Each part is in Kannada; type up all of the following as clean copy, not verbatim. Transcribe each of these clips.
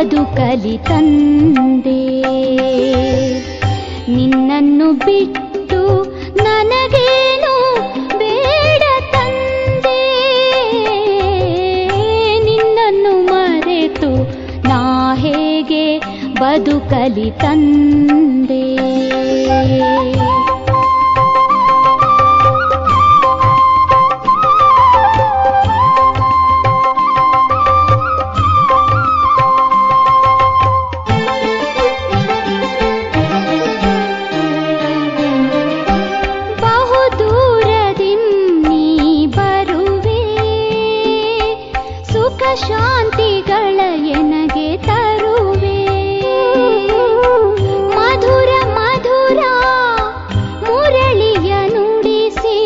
ಬದುಕಲಿ ತಂದೆ. ನಿನ್ನನ್ನು ಬಿಟ್ಟು ನನಗೇನು ಬೇಡ ತಂದೆ, ನಿನ್ನನ್ನು ಮರೆತು ನಾ ಹೇಗೆ ಬದುಕಲಿ ತಂದೆ. ಶಾಂತಿಗಳ ಎನಗೆ ತರುವೆ, ಮಧುರ ಮಧುರ ಮುರಳಿಯ ನುಡಿಸಿ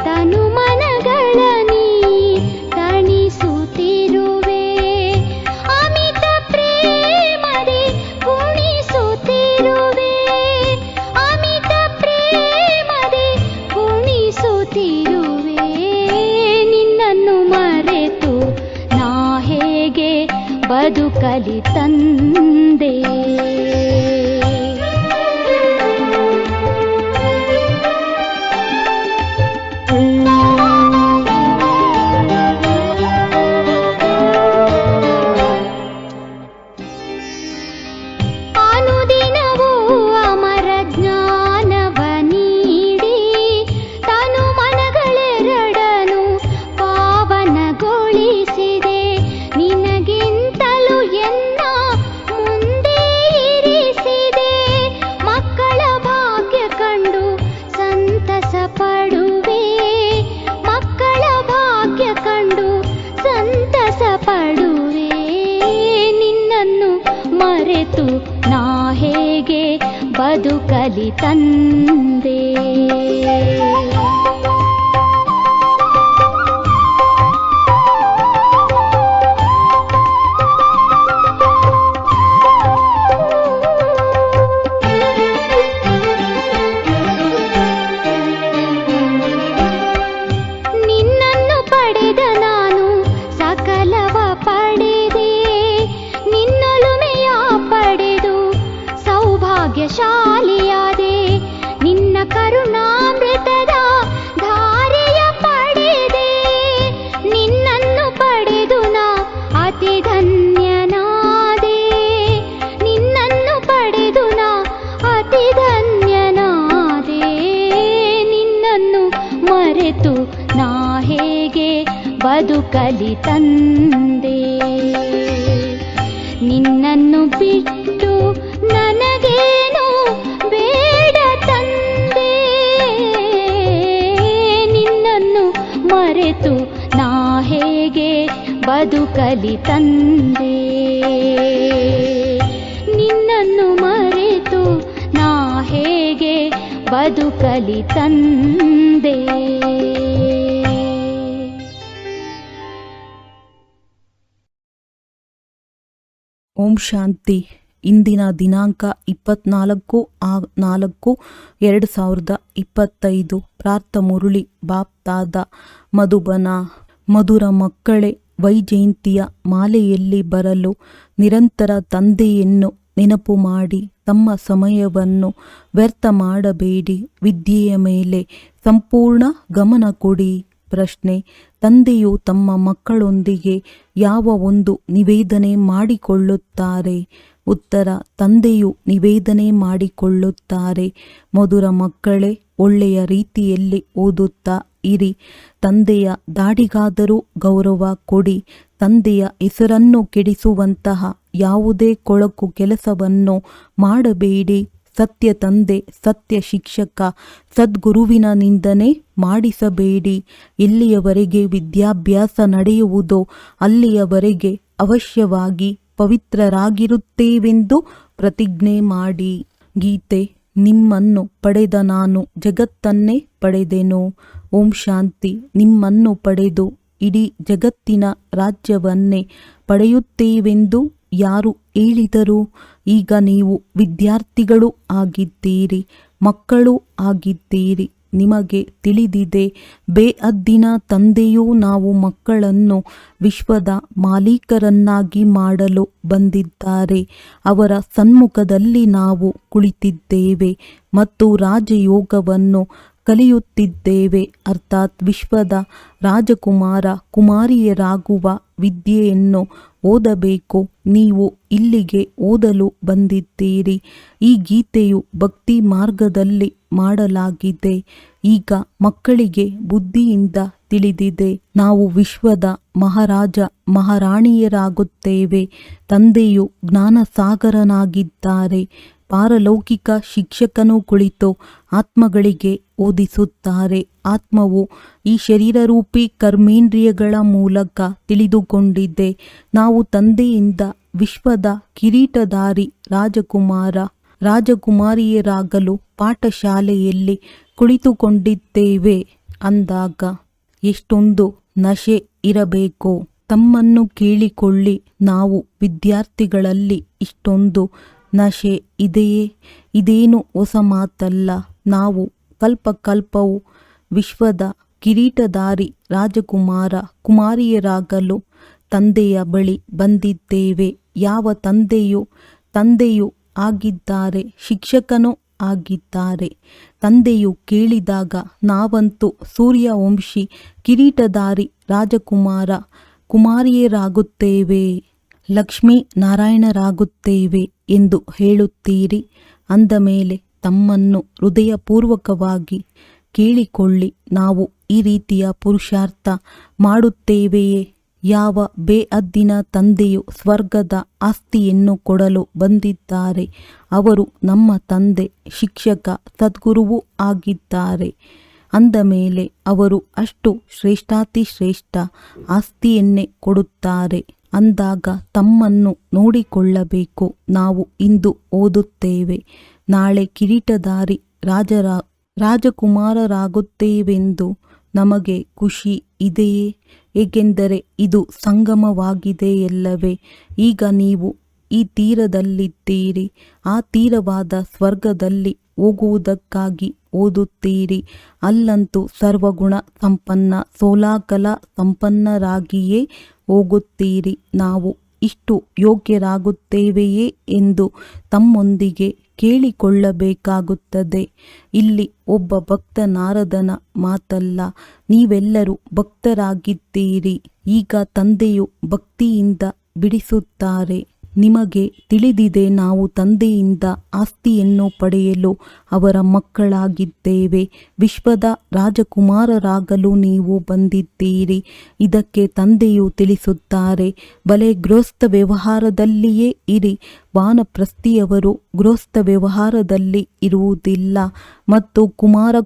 ತನು ಮನಗಳ ನೀ ತಣಿಸುತ್ತಿರುವೆ. ಅಮಿತ ಪ್ರೇಮದಿ ಕುಣಿಸುತ್ತಿರುವೆ, ಅಮಿತ ಪ್ರೇಮದಿ ಕುಣಿಸುತ್ತಿರುವೆ. ನಿನ್ನನ್ನು ಮರೆತು ಹೇಗೆ ಬದುಕಲಿ ತಂದೆ. ಅನುದಿನವೂ ಅಮರ ಜ್ಞಾನವ ನೀಡಿ ತನು ಮನಗಳೆರಡನು ಪಾವನಗೊಳಿಸಿದೆ. ನಿನಗಿಂತಲೂ ಎನ್ನ ಮುಂದೆ ಇರಿಸಿದೆ. ಮಕ್ಕಳ ಭಾಗ್ಯ ಕಂಡು ಸಂತಸ ಪಡುವೆ, ಮಕ್ಕಳ ಭಾಗ್ಯ ಕಂಡು ಸಂತಸ ಪಡುವೆ. ನಿನ್ನನ್ನು ಮರೆತು ನಾ ಹೇಗೆ ಬದುಕಲಿ ತಂದೆ. ಶಾಲಿಯಾದೆ ನಿನ್ನ ಕರುಣಾಮೃತದ ಧಾರೆಯ ಪಡೆದೆ. ನಿನ್ನನ್ನು ಪಡೆದು ನಾ ಅತಿ ಧನ್ಯನಾದೆ, ನಿನ್ನನ್ನು ಪಡೆದು ನಾ ಅತಿ ಧನ್ಯನಾದೆ. ನಿನ್ನನ್ನು ಮರೆತು ನಾ ಹೇಗೆ ಬದುಕಲಿ ತಂದೆ. ನಿನ್ನನ್ನು ಬಿಟ್ಟು ನನಗೇನು ಬೇಡ ತಂದೆ, ನಿನ್ನನ್ನು ಮರೆತು ನಾ ಹೇಗೆ ಬದುಕಲಿ ತಂದೆ. ನಿನ್ನನ್ನು ಮರೆತು ನಾ ಹೇಗೆ ಬದುಕಲಿ ತಂದೆ. ಓಂ ಶಾಂತಿ. ಇಂದಿನ ದಿನಾಂಕ 24/4/2025. ಪ್ರಾರ್ಥ ಮುರಳಿ ಬಾಪ್ತಾದ ಮಧುಬನ. ಮಧುರ ಮಕ್ಕಳೇ, ವೈಜಯಂತಿಯ ಮಾಲೆಯಲ್ಲಿ ಬರಲು ನಿರಂತರ ತಂದೆಯನ್ನು ನೆನಪು ಮಾಡಿ ತಮ್ಮ ಸಮಯವನ್ನು ವ್ಯರ್ಥ ಮಾಡಬೇಡಿ. ವಿದ್ಯೆಯ ಮೇಲೆ ಸಂಪೂರ್ಣ ಗಮನ ಕೊಡಿ. ಪ್ರಶ್ನೆ: ತಂದೆಯು ತಮ್ಮ ಮಕ್ಕಳೊಂದಿಗೆ ಯಾವ ಒಂದು ನಿವೇದನೆ ಮಾಡಿಕೊಳ್ಳುತ್ತಾರೆ? ಉತ್ತರ: ತಂದೆಯು ನಿವೇದನೆ ಮಾಡಿಕೊಳ್ಳುತ್ತಾರೆ. ಮಧುರ ಮಕ್ಕಳೇ, ಒಳ್ಳೆಯ ರೀತಿಯಲ್ಲಿ ಓದುತ್ತಾ ಇರಿ. ತಂದೆಯ ದಾಡಿಗಾದರೂ ಗೌರವ ಕೊಡಿ. ತಂದೆಯ ಹೆಸರನ್ನು ಕೆಡಿಸುವಂತಹ ಯಾವುದೇ ಕೊಳಕು ಕೆಲಸವನ್ನು ಮಾಡಬೇಡಿ. ಸತ್ಯ ತಂದೆ, ಸತ್ಯ ಶಿಕ್ಷಕ, ಸದ್ಗುರುವಿನ ನಿಂದನೆ ಮಾಡಿಸಬೇಡಿ. ಎಲ್ಲಿಯವರೆಗೆ ವಿದ್ಯಾಭ್ಯಾಸ ನಡೆಯುವುದೋ ಅಲ್ಲಿಯವರೆಗೆ ಅವಶ್ಯವಾಗಿ ಪವಿತ್ರರಾಗಿರುತ್ತೇವೆಂದು ಪ್ರತಿಜ್ಞೆ ಮಾಡಿ. ಗೀತೆ: ನಿಮ್ಮನ್ನು ಪಡೆದ ನಾನು ಜಗತ್ತನ್ನೇ ಪಡೆದೆನು. ಓಂ ಶಾಂತಿ. ನಿಮ್ಮನ್ನು ಪಡೆದು ಇಡೀ ಜಗತ್ತಿನ ರಾಜ್ಯವನ್ನೇ ಪಡೆಯುತ್ತೇವೆಂದು ಯಾರು ಹೇಳಿದರು? ಈಗ ನೀವು ವಿದ್ಯಾರ್ಥಿಗಳು ಆಗಿದ್ದೀರಿ, ಮಕ್ಕಳು ಆಗಿದ್ದೀರಿ. ನಿಮಗೆ ತಿಳಿದಿದೆ. ಬೇಅದ್ದಿನ ತಂದೆಯೂ ನಾವು ಮಕ್ಕಳನ್ನು ವಿಶ್ವದ ಮಾಲೀಕರನ್ನಾಗಿ ಮಾಡಲು ಬಂದಿದ್ದಾರೆ. ಅವರ ಸನ್ಮುಖದಲ್ಲಿ ನಾವು ಕುಳಿತಿದ್ದೇವೆ ಮತ್ತು ರಾಜಯೋಗವನ್ನು ಕಲಿಯುತ್ತಿದ್ದೇವೆ. ಅರ್ಥಾತ್ ವಿಶ್ವದ ರಾಜಕುಮಾರ ಕುಮಾರಿಯರಾಗುವ ವಿದ್ಯೆಯನ್ನು ಓದಬೇಕು. ನೀವು ಇಲ್ಲಿಗೆ ಓದಲು ಬಂದಿದ್ದೀರಿ. ಈ ಗೀತೆಯು ಭಕ್ತಿ ಮಾರ್ಗದಲ್ಲಿ ಮಾಡಲಾಗಿದೆ. ಈಗ ಮಕ್ಕಳಿಗೆ ಬುದ್ಧಿಯಿಂದ ತಿಳಿದಿದೆ. ನಾವು ವಿಶ್ವದ ಮಹಾರಾಜ ಮಹಾರಾಣಿಯರಾಗುತ್ತೇವೆ. ತಂದೆಯು ಜ್ಞಾನಸಾಗರನಾಗಿದ್ದಾರೆ. ಪಾರಲೌಕಿಕ ಶಿಕ್ಷಕನು ಕುಳಿತು ಆತ್ಮಗಳಿಗೆ ಓದಿಸುತ್ತಾರೆ. ಆತ್ಮವು ಈ ಶರೀರರೂಪಿ ಕರ್ಮೇಂದ್ರಿಯಗಳ ಮೂಲಕ ತಿಳಿದುಕೊಂಡಿದೆ. ನಾವು ತಂದೆಯಿಂದ ವಿಶ್ವದ ಕಿರೀಟಧಾರಿ ರಾಜಕುಮಾರಿಯರಾಗಲು ಪಾಠಶಾಲೆಯಲ್ಲಿ ಕುಳಿತುಕೊಂಡಿದ್ದೇವೆ ಅಂದಾಗ ಎಷ್ಟೊಂದು ನಶೆ ಇರಬೇಕು. ತಮ್ಮನ್ನು ಕೇಳಿಕೊಳ್ಳಿ. ನಾವು ವಿದ್ಯಾರ್ಥಿಗಳಲ್ಲಿ ಇಷ್ಟೊಂದು ನಶೆ ಇದೆಯೇ? ಇದೇನು ಹೊಸ ಮಾತಲ್ಲ. ನಾವು ಕಲ್ಪಕಲ್ಪವು ವಿಶ್ವದ ಕಿರೀಟಧಾರಿ ಕುಮಾರಿಯರಾಗಲು ತಂದೆಯ ಬಳಿ ಬಂದಿದ್ದೇವೆ. ಯಾವ ತಂದೆಯು ಆಗಿದ್ದಾರೆ, ಶಿಕ್ಷಕನೂ ಆಗಿದ್ದಾರೆ. ತಂದೆಯು ಕೇಳಿದಾಗ ನಾವಂತೂ ಸೂರ್ಯವಂಶಿ ಕಿರೀಟಧಾರಿ ಕುಮಾರಿಯರಾಗುತ್ತೇವೆ, ಲಕ್ಷ್ಮೀ ನಾರಾಯಣರಾಗುತ್ತೇವೆ ಎಂದು ಹೇಳುತ್ತೀರಿ. ಅಂದ ಮೇಲೆ ತಮ್ಮನ್ನು ಹೃದಯಪೂರ್ವಕವಾಗಿ ಕೇಳಿಕೊಳ್ಳಿ. ನಾವು ಈ ರೀತಿಯ ಪುರುಷಾರ್ಥ ಮಾಡುತ್ತೇವೆಯೇ? ಯಾವ ಬೇಅದ್ದಿನ ತಂದೆಯು ಸ್ವರ್ಗದ ಆಸ್ತಿಯನ್ನು ಕೊಡಲು ಬಂದಿದ್ದಾರೆ. ಅವರು ನಮ್ಮ ತಂದೆ, ಶಿಕ್ಷಕ, ಸದ್ಗುರುವೂ ಆಗಿದ್ದಾರೆ. ಅಂದ ಮೇಲೆ ಅವರು ಅಷ್ಟು ಶ್ರೇಷ್ಠಾತಿಶ್ರೇಷ್ಠ ಆಸ್ತಿಯನ್ನೇ ಕೊಡುತ್ತಾರೆ. ಅಂದಾಗ ತಮ್ಮನ್ನು ನೋಡಿಕೊಳ್ಳಬೇಕು. ನಾವು ಇಂದು ಓದುತ್ತೇವೆ, ನಾಳೆ ಕಿರೀಟಧಾರಿ ರಾಜಕುಮಾರರಾಗುತ್ತೇವೆಂದು ನಮಗೆ ಖುಷಿ ಇದೆಯೇ? ಏಕೆಂದರೆ ಇದು ಸಂಗಮವಾಗಿದೆಯಲ್ಲವೇ? ಈಗ ನೀವು ಈ ತೀರದಲ್ಲಿದ್ದೀರಿ. ಆ ತೀರವಾದ ಸ್ವರ್ಗದಲ್ಲಿ ಹೋಗುವುದಕ್ಕಾಗಿ ಓದುತ್ತೀರಿ. ಅಲ್ಲಂತೂ ಸರ್ವಗುಣ ಸಂಪನ್ನ ಸೋಲಾಕಲ ಸಂಪನ್ನರಾಗಿಯೇ ಹೋಗುತ್ತೀರಿ. ನಾವು ಇಷ್ಟು ಯೋಗ್ಯರಾಗುತ್ತೇವೆಯೇ ಎಂದು ತಮ್ಮೊಂದಿಗೆ ಕೇಳಿಕೊಳ್ಳಬೇಕಾಗುತ್ತದೆ. ಇಲ್ಲಿ ಒಬ್ಬ ಭಕ್ತ ನಾರದನ ಮಾತಲ್ಲ, ನೀವೆಲ್ಲರೂ ಭಕ್ತರಾಗಿದ್ದೀರಿ. ಈಗ ತಂದೆಯು ಭಕ್ತಿಯಿಂದ ಬಿಡಿಸುತ್ತಾರೆ. ನಿಮಗೆ ತಿಳಿದಿದೆ, ನಾವು ತಂದೆಯಿಂದ ಆಸ್ತಿಯನ್ನು ಪಡೆಯಲು ಅವರ ಮಕ್ಕಳಾಗಿದ್ದೇವೆ. ವಿಶ್ವದ ರಾಜಕುಮಾರರಾಗಲು ನೀವು ಬಂದಿದ್ದೀರಿ. ಇದಕ್ಕೆ ತಂದೆಯು ತಿಳಿಸುತ್ತಾರೆ, ಬಲೆ ಗೃಹಸ್ಥ ವ್ಯವಹಾರದಲ್ಲಿಯೇ ಇರಿ. ವಾನಪ್ರಸ್ಥಿಯವರು ಗೃಹಸ್ಥ ವ್ಯವಹಾರದಲ್ಲಿ ಇರುವುದಿಲ್ಲ ಮತ್ತು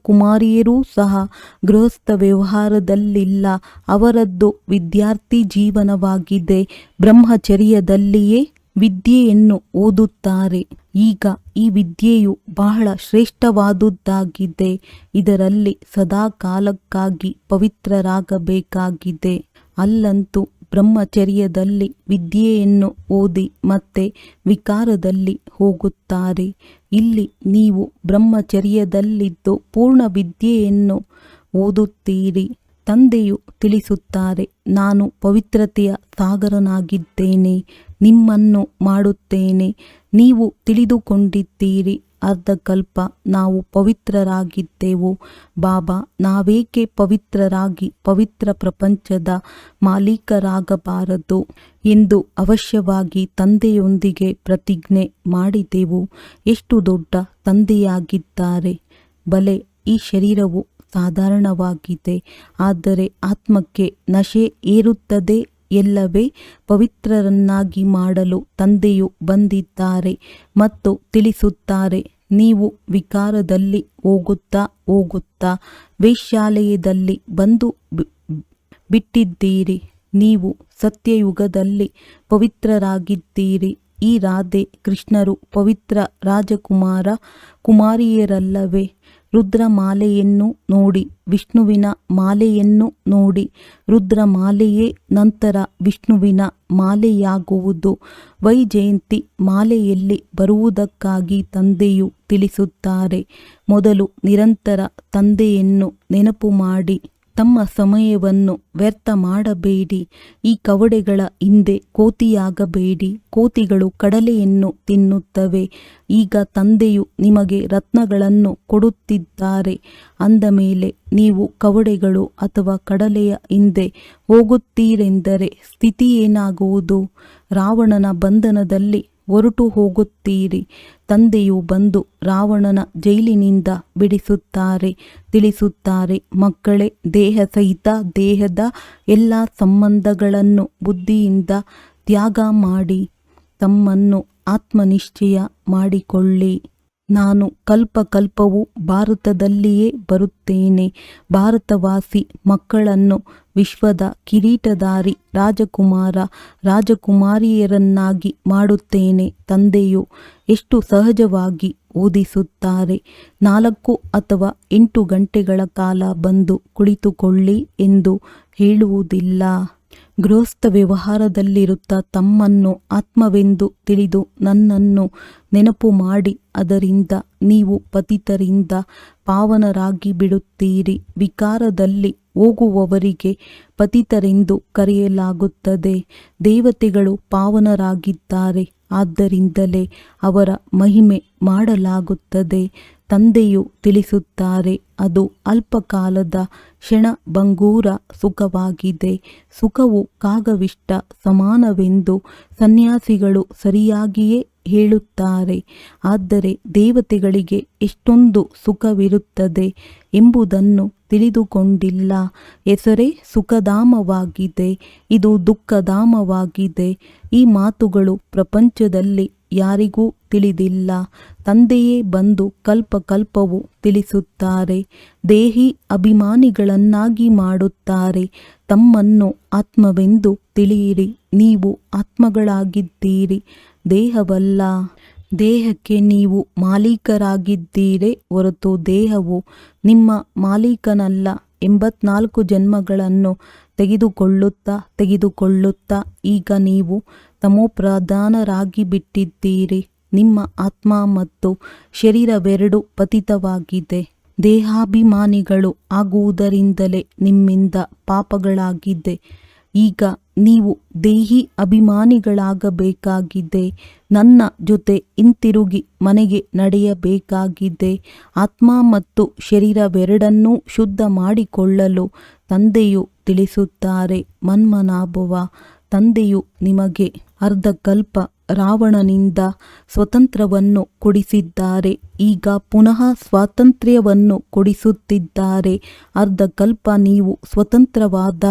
ಕುಮಾರಿಯರೂ ಸಹ ಗೃಹಸ್ಥ ವ್ಯವಹಾರದಲ್ಲಿಲ್ಲ. ಅವರದ್ದು ವಿದ್ಯಾರ್ಥಿ ಜೀವನವಾಗಿದೆ. ಬ್ರಹ್ಮಚರ್ಯದಲ್ಲಿಯೇ ವಿದ್ಯೆಯನ್ನು ಓದುತ್ತಾರೆ. ಈಗ ಈ ವಿದ್ಯೆಯು ಬಹಳ ಶ್ರೇಷ್ಠವಾದುದಾಗಿದೆ. ಇದರಲ್ಲಿ ಸದಾ ಕಾಲಕ್ಕಾಗಿ ಪವಿತ್ರರಾಗಬೇಕಾಗಿದೆ. ಅಲ್ಲಂತೂ ಬ್ರಹ್ಮಚರ್ಯದಲ್ಲಿ ವಿದ್ಯೆಯನ್ನು ಓದಿ ಮತ್ತೆ ವಿಕಾರದಲ್ಲಿ ಹೋಗುತ್ತಾರೆ. ಇಲ್ಲಿ ನೀವು ಬ್ರಹ್ಮಚರ್ಯದಲ್ಲಿದ್ದು ಪೂರ್ಣ ವಿದ್ಯೆಯನ್ನು ಓದುತ್ತೀರಿ. ತಂದೆಯು ತಿಳಿಸುತ್ತಾರೆ, ನಾನು ಪವಿತ್ರತೆಯ ಸಾಗರನಾಗಿದ್ದೇನೆ, ನಿಮ್ಮನ್ನು ಮಾಡುತ್ತೇನೆ. ನೀವು ತಿಳಿದುಕೊಂಡಿದ್ದೀರಿ, ಅರ್ಧಕಲ್ಪ ನಾವು ಪವಿತ್ರರಾಗಿದ್ದೆವು. ಬಾಬಾ, ನಾವೇಕೆ ಪವಿತ್ರರಾಗಿ ಪವಿತ್ರ ಪ್ರಪಂಚದ ಮಾಲೀಕರಾಗಬಾರದು ಎಂದು ಅವಶ್ಯವಾಗಿ ತಂದೆಯೊಂದಿಗೆ ಪ್ರತಿಜ್ಞೆ ಮಾಡಿದೆವು. ಎಷ್ಟು ದೊಡ್ಡ ತಂದೆಯಾಗಿದ್ದಾರೆ. ಬಲೆ ಈ ಶರೀರವು ಸಾಧಾರಣವಾಗಿದೆ, ಆದರೆ ಆತ್ಮಕ್ಕೆ ನಶೆ ಏರುತ್ತದೆ ಎಲ್ಲವೇ? ಪವಿತ್ರರನ್ನಾಗಿ ಮಾಡಲು ತಂದೆಯು ಬಂದಿದ್ದಾರೆ ಮತ್ತು ತಿಳಿಸುತ್ತಾರೆ, ನೀವು ವಿಕಾರದಲ್ಲಿ ಹೋಗುತ್ತಾ ವೇಶ್ಯಾಲಯದಲ್ಲಿ ಬಂದು ಬಿಟ್ಟಿದ್ದೀರಿ. ನೀವು ಸತ್ಯಯುಗದಲ್ಲಿ ಪವಿತ್ರರಾಗಿದ್ದೀರಿ. ಈ ರಾಧೆ ಕೃಷ್ಣರು ಪವಿತ್ರ ಕುಮಾರಿಯರಲ್ಲವೇ? ರುದ್ರಮಾಲೆಯನ್ನು ನೋಡಿ ವಿಷ್ಣುವಿನ ಮಾಲೆಯನ್ನು ನೋಡಿ ರುದ್ರಮಾಲೆಯೇ ನಂತರ ವಿಷ್ಣುವಿನ ಮಾಲೆಯಾಗುವುದು. ವೈಜಯಂತಿ ಮಾಲೆಯಲ್ಲಿ ಬರುವುದಕ್ಕಾಗಿ ತಂದೆಯು ತಿಳಿಸುತ್ತಾರೆ. ಮೊದಲು ನಿರಂತರ ತಂದೆಯನ್ನು ನೆನಪು ಮಾಡಿ ತಮ್ಮ ಸಮಯವನ್ನು ವ್ಯರ್ಥ ಮಾಡಬೇಡಿ. ಈ ಕವಡೆಗಳ ಹಿಂದೆ ಕೋತಿಯಾಗಬೇಡಿ. ಕೋತಿಗಳು ಕಡಲೆಯನ್ನು ತಿನ್ನುತ್ತವೆ. ಈಗ ತಂದೆಯು ನಿಮಗೆ ರತ್ನಗಳನ್ನು ಕೊಡುತ್ತಿದ್ದಾರೆ ಅಂದ ಮೇಲೆ ನೀವು ಕವಡೆಗಳು ಅಥವಾ ಕಡಲೆಯ ಹಿಂದೆ ಹೋಗುತ್ತೀರೆಂದರೆ ಸ್ಥಿತಿ ಏನಾಗುವುದು? ರಾವಣನ ಬಂಧನದಲ್ಲಿ ಹೊರಟು ಹೋಗುತ್ತೀರಿ. ತಂದೆಯು ಬಂದು ರಾವಣನ ಜೈಲಿನಿಂದ ಬಿಡಿಸುತ್ತಾರೆ. ತಿಳಿಸುತ್ತಾರೆ, ಮಕ್ಕಳೇ, ದೇಹ ಸಹಿತ ದೇಹದ ಎಲ್ಲ ಸಂಬಂಧಗಳನ್ನು ಬುದ್ಧಿಯಿಂದ ತ್ಯಾಗ ಮಾಡಿ ತಮ್ಮನ್ನು ಆತ್ಮನಿಶ್ಚಯ ಮಾಡಿಕೊಳ್ಳಿ. ನಾನು ಕಲ್ಪಕಲ್ಪವೂ ಭಾರತದಲ್ಲಿಯೇ ಬರುತ್ತೇನೆ. ಭಾರತವಾಸಿ ಮಕ್ಕಳನ್ನು ವಿಶ್ವದ ಕಿರೀಟಧಾರಿ ರಾಜಕುಮಾರ ರಾಜಕುಮಾರಿಯರನ್ನಾಗಿ ಮಾಡುತ್ತೇನೆ. ತಂದೆಯು ಎಷ್ಟು ಸಹಜವಾಗಿ ಓದಿಸುತ್ತಾರೆ. 4 ಅಥವಾ 8 ಗಂಟೆಗಳ ಕಾಲ ಬಂದು ಕುಳಿತುಕೊಳ್ಳಿ ಎಂದು ಹೇಳುವುದಿಲ್ಲ. ಗೃಹಸ್ಥ ವ್ಯವಹಾರದಲ್ಲಿರುತ್ತಾ ತಮ್ಮನ್ನು ಆತ್ಮವೆಂದು ತಿಳಿದು ನನ್ನನ್ನು ನೆನಪು ಮಾಡಿ ಅದರಿಂದ ನೀವು ಪತಿತರಿಂದ ಪಾವನರಾಗಿ ಬಿಡುತ್ತೀರಿ. ವಿಕಾರದಲ್ಲಿ ಹೋಗುವವರಿಗೆ ಪತಿತರೆಂದು ಕರೆಯಲಾಗುತ್ತದೆ. ದೇವತೆಗಳು ಪಾವನರಾಗಿದ್ದಾರೆ, ಆದ್ದರಿಂದಲೇ ಅವರ ಮಹಿಮೆ ಮಾಡಲಾಗುತ್ತದೆ. ತಂದೆಯು ತಿಳಿಸುತ್ತಾರೆ, ಅದು ಅಲ್ಪಕಾಲದ ಕ್ಷಣಭಂಗೂರ ಸುಖವಾಗಿದೆ. ಸುಖವು ಕಾಗವಿಷ್ಟ ಸಮಾನವೆಂದು ಸನ್ಯಾಸಿಗಳು ಸರಿಯಾಗಿಯೇ ಹೇಳುತ್ತಾರೆ. ಆದರೆ ದೇವತೆಗಳಿಗೆ ಎಷ್ಟೊಂದು ಸುಖವಿರುತ್ತದೆ ಎಂಬುದನ್ನು ತಿಳಿದುಕೊಂಡಿಲ್ಲ. ಹೆಸರೇ ಸುಖಧಾಮವಾಗಿದೆ, ಇದು ದುಃಖಧಾಮವಾಗಿದೆ. ಈ ಮಾತುಗಳು ಪ್ರಪಂಚದಲ್ಲಿ ಯಾರಿಗೂ ತಿಳಿದಿಲ್ಲ. ತಂದೆಯೇ ಬಂದು ಕಲ್ಪಕಲ್ಪವು ತಿಳಿಸುತ್ತಾರೆ. ದೇಹಿ ಅಭಿಮಾನಿಗಳನ್ನಾಗಿ ಮಾಡುತ್ತಾರೆ. ತಮ್ಮನ್ನು ಆತ್ಮವೆಂದು ತಿಳಿಯಿರಿ. ನೀವು ಆತ್ಮಗಳಾಗಿದ್ದೀರಿ, ದೇಹವಲ್ಲ. ದೇಹಕ್ಕೆ ನೀವು ಮಾಲೀಕರಾಗಿದ್ದೀರೇ ಹೊರತು ದೇಹವು ನಿಮ್ಮ ಮಾಲೀಕನಲ್ಲ. 84 ಜನ್ಮಗಳನ್ನು ತೆಗೆದುಕೊಳ್ಳುತ್ತಾ ಈಗ ನೀವು ತಮೋಪ್ರಧಾನರಾಗಿ ಬಿಟ್ಟಿದ್ದೀರಿ. ನಿಮ್ಮ ಆತ್ಮ ಮತ್ತು ಶರೀರವೆರಡು ಪತಿತವಾಗಿದೆ. ದೇಹಾಭಿಮಾನಿಗಳು ಆಗುವುದರಿಂದಲೇ ನಿಮ್ಮಿಂದ ಪಾಪಗಳಾಗಿದೆ. ಈಗ ನೀವು ದೇಹಿ ಅಭಿಮಾನಿಗಳಾಗಬೇಕಾಗಿದೆ. ನನ್ನ ಜೊತೆ ಹಿಂತಿರುಗಿ ಮನೆಗೆ ನಡೆಯಬೇಕಾಗಿದೆ. ಆತ್ಮ ಮತ್ತು ಶರೀರವೆರಡನ್ನೂ ಶುದ್ಧ ಮಾಡಿಕೊಳ್ಳಲು ತಂದೆಯು ತಿಳಿಸುತ್ತಾರೆ. ಮನ್ಮನಾಭವ, ತಂದೆಯು ನಿಮಗೆ ಅರ್ಧಕಲ್ಪ ರಾವಣನಿಂದ ಸ್ವತಂತ್ರವನ್ನು ಕೊಡಿಸಿದ್ದಾರೆ. ಈಗ ಪುನಃ ಸ್ವಾತಂತ್ರ್ಯವನ್ನು ಕೊಡಿಸುತ್ತಿದ್ದಾರೆ. ಅರ್ಧಕಲ್ಪ ನೀವು ಸ್ವತಂತ್ರವಾದ